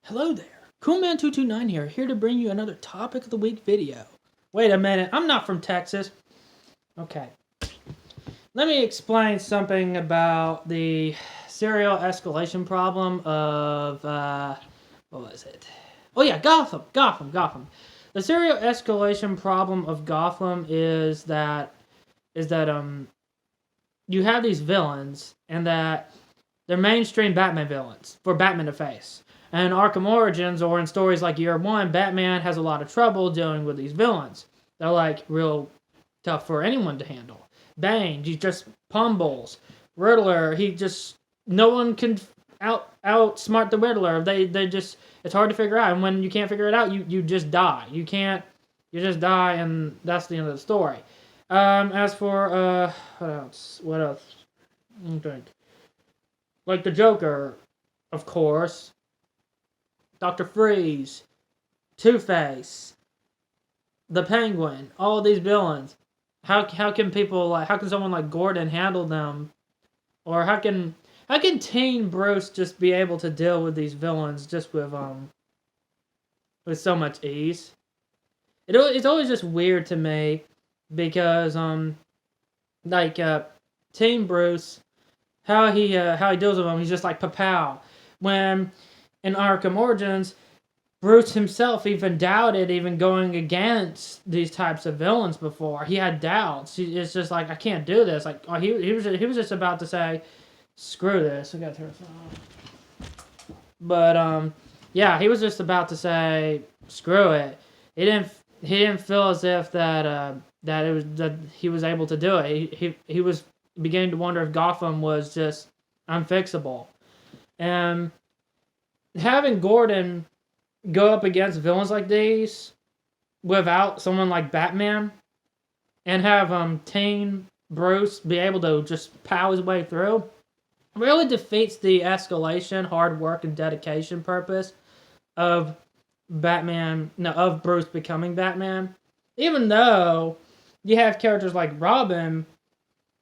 Hello there, Coolman229 here to bring you another Topic of the Week video. Wait a minute, I'm not from Texas. Okay. Let me explain something about the serial escalation problem of, what was it? Oh yeah, Gotham. The serial escalation problem of Gotham is that, you have these villains, and that they're mainstream Batman villains for Batman to face. And in Arkham Origins, or in stories like Year One, Batman has a lot of trouble dealing with these villains. They're like real tough for anyone to handle. Bane, he just pummels. Riddler, no one can outsmart the Riddler. They just, it's hard to figure out. And when you can't figure it out, you just die. You just die, and that's the end of the story. As for what else? Let me think. Like the Joker, of course. Dr. Freeze, Two-Face, the Penguin, all of these villains. How can someone like Gordon handle them? Or how can Teen Bruce just be able to deal with these villains just with so much ease? It's always just weird to me because Teen Bruce, how he deals with them, he's just like papow. When in Arkham Origins, Bruce himself even doubted even going against these types of villains before. He had doubts. It's just like, I can't do this. Like, he was just about to say, screw this. I gotta turn this on. But yeah, he was just about to say, screw it. He didn't feel as if that he was able to do it. He was beginning to wonder if Gotham was just unfixable. And having Gordon go up against villains like these without someone like Batman, and have Teen Bruce be able to just pow his way through, really defeats the escalation, hard work, and dedication purpose of of Bruce becoming Batman. Even though you have characters like Robin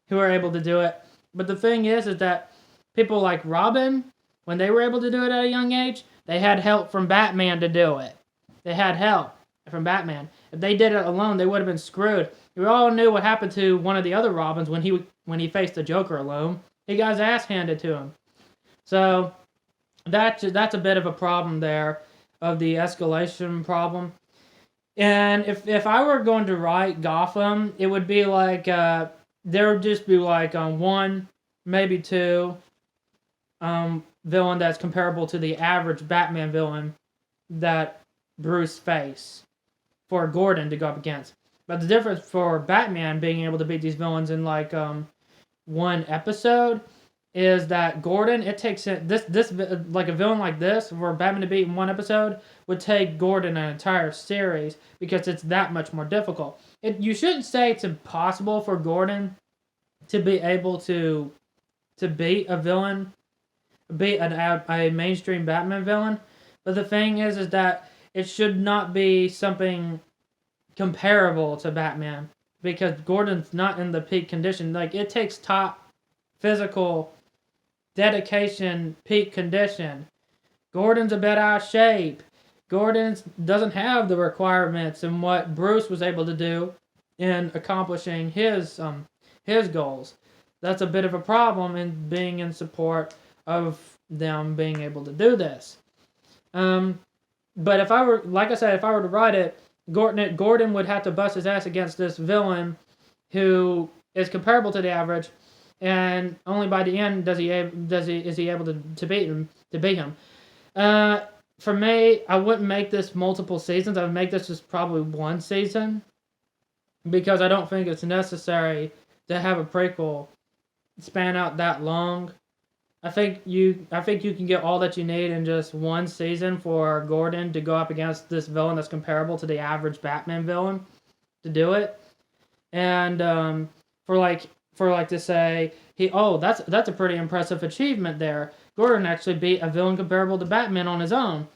who are able to do it, but the thing is that people like Robin, when they were able to do it at a young age, they had help from Batman to do it. They had help from Batman. If they did it alone, they would have been screwed. We all knew what happened to one of the other Robins when he faced the Joker alone. He got his ass handed to him. So that's a bit of a problem there, of the escalation problem. And if I were going to write Gotham, it would be like there would just be like one, maybe two villain that's comparable to the average Batman villain that Bruce faced for Gordon to go up against. But the difference for Batman being able to beat these villains in like one episode is that Gordon, it takes this like a villain like this for Batman to beat in one episode would take Gordon an entire series, because it's that much more difficult. You shouldn't say it's impossible for Gordon to be able to beat a villain, beat a mainstream Batman villain, but the thing is that it should not be something comparable to Batman, because Gordon's not in the peak condition. Like, it takes top physical dedication, peak condition. Gordon's a bit out of shape. Gordon doesn't have the requirements and what Bruce was able to do in accomplishing his goals. That's a bit of a problem in being in support of them being able to do this. But if I were, like I said, if I were to write it, Gordon would have to bust his ass against this villain who is comparable to the average, and only by the end is he able to beat him. For me, I wouldn't make this multiple seasons. I would make this just probably one season, because I don't think it's necessary to have a prequel span out that long. I think you can get all that you need in just one season for Gordon to go up against this villain that's comparable to the average Batman villain to do it. And for to say that's a pretty impressive achievement there. Gordon actually beat a villain comparable to Batman on his own,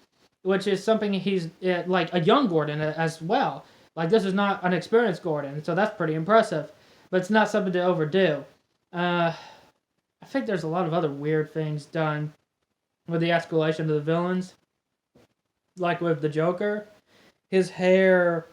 which is something he's like a young Gordon as well. Like, this is not an experienced Gordon, so that's pretty impressive. But it's not something to overdo. I think there's a lot of other weird things done with the escalation of the villains. like with the Joker, his hair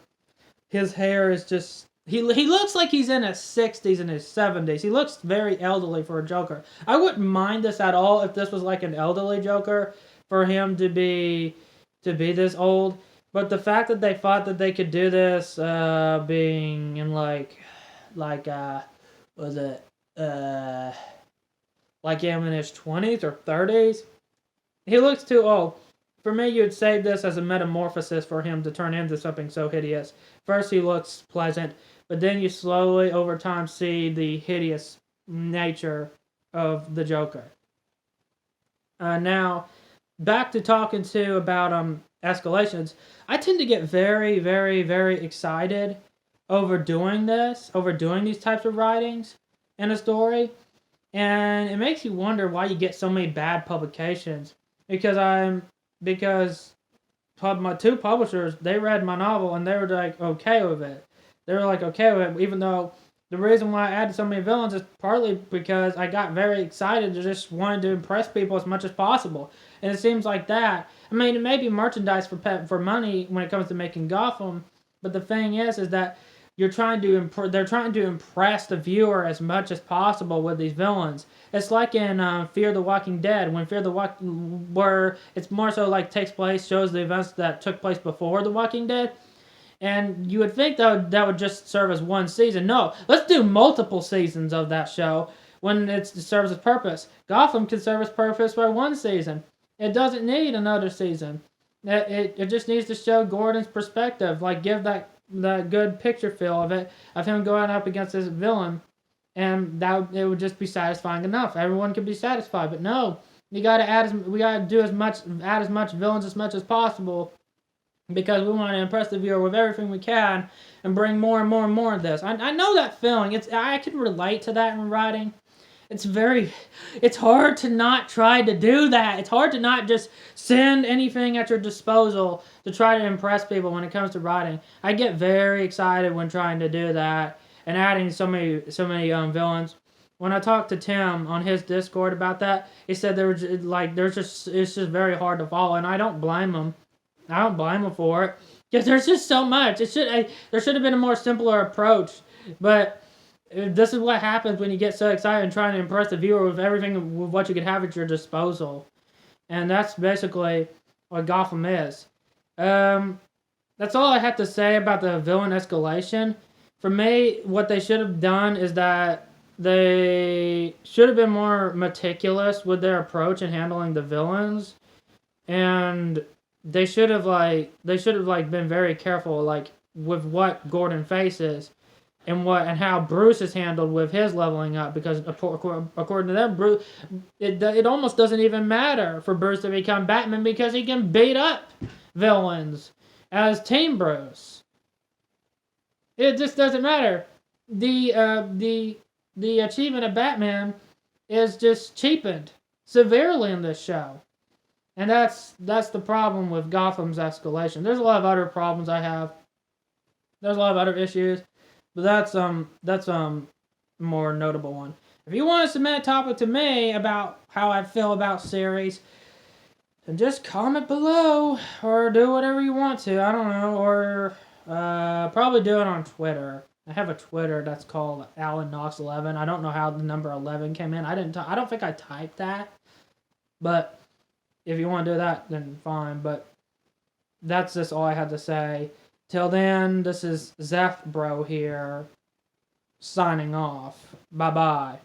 is just he looks like he's in his 60s and his 70s. He looks very elderly for a Joker. I wouldn't mind this at all if this was like an elderly Joker for him to be this old. But the fact that they thought that they could do this being in was it like him in his 20s or 30s, he looks too old. For me, you'd save this as a metamorphosis for him to turn into something so hideous. First, he looks pleasant, but then you slowly, over time, see the hideous nature of the Joker. Now, back to talking about escalations. I tend to get very, very, very excited over doing these types of writings in a story, and it makes you wonder why you get so many bad publications. Because my two publishers, they read my novel and they were like okay with it. They were like okay with it, even though the reason why I added so many villains is partly because I got very excited to just wanted to impress people as much as possible. And it seems like that. I mean, it may be merchandise for money when it comes to making Gotham, but the thing is that they're trying to impress the viewer as much as possible with these villains. It's like in Fear the Walking Dead, where it's more so like shows the events that took place before The Walking Dead. And you would think that would just serve as one season. No, let's do multiple seasons of that show when it serves its purpose. Gotham can serve its purpose by one season. It doesn't need another season. It just needs to show Gordon's perspective, like give that good picture feel of it, of him going up against this villain, and it would just be satisfying enough. Everyone could be satisfied, but no, we gotta add as much villains as much as possible, because we want to impress the viewer with everything we can and bring more and more and more of this. I know that feeling. I can relate to that in writing. It's hard to not try to do that. It's hard to not just send anything at your disposal to try to impress people when it comes to writing. I get very excited when trying to do that and adding so many villains. When I talked to Tim on his Discord about that, he said it's just very hard to follow, and I don't blame him. I don't blame him for it, because there's just so much. There should have been a more simpler approach, but this is what happens when you get so excited and trying to impress the viewer with what you could have at your disposal. And that's basically what Gotham is. That's all I have to say about the villain escalation. For me, what they should have done is that they should have been more meticulous with their approach in handling the villains, and they should have been very careful with what Gordon faces and how Bruce is handled with his leveling up, because according to them, it almost doesn't even matter for Bruce to become Batman, because he can beat up villains as Team Bruce. It just doesn't matter. The achievement of Batman is just cheapened severely in this show. And that's the problem with Gotham's escalation. There's a lot of other problems I have. There's a lot of other issues, but that's more notable one. If you want to submit a topic to me about how I feel about series, then just comment below or do whatever you want to. I don't know, or probably do it on Twitter. I have a Twitter that's called AlanKnox11. I don't know how the number 11 came in. I don't think I typed that, but if you want to do that, then fine. But that's just all I had to say. Till then, this is Zeph Bro here, signing off. Bye-bye.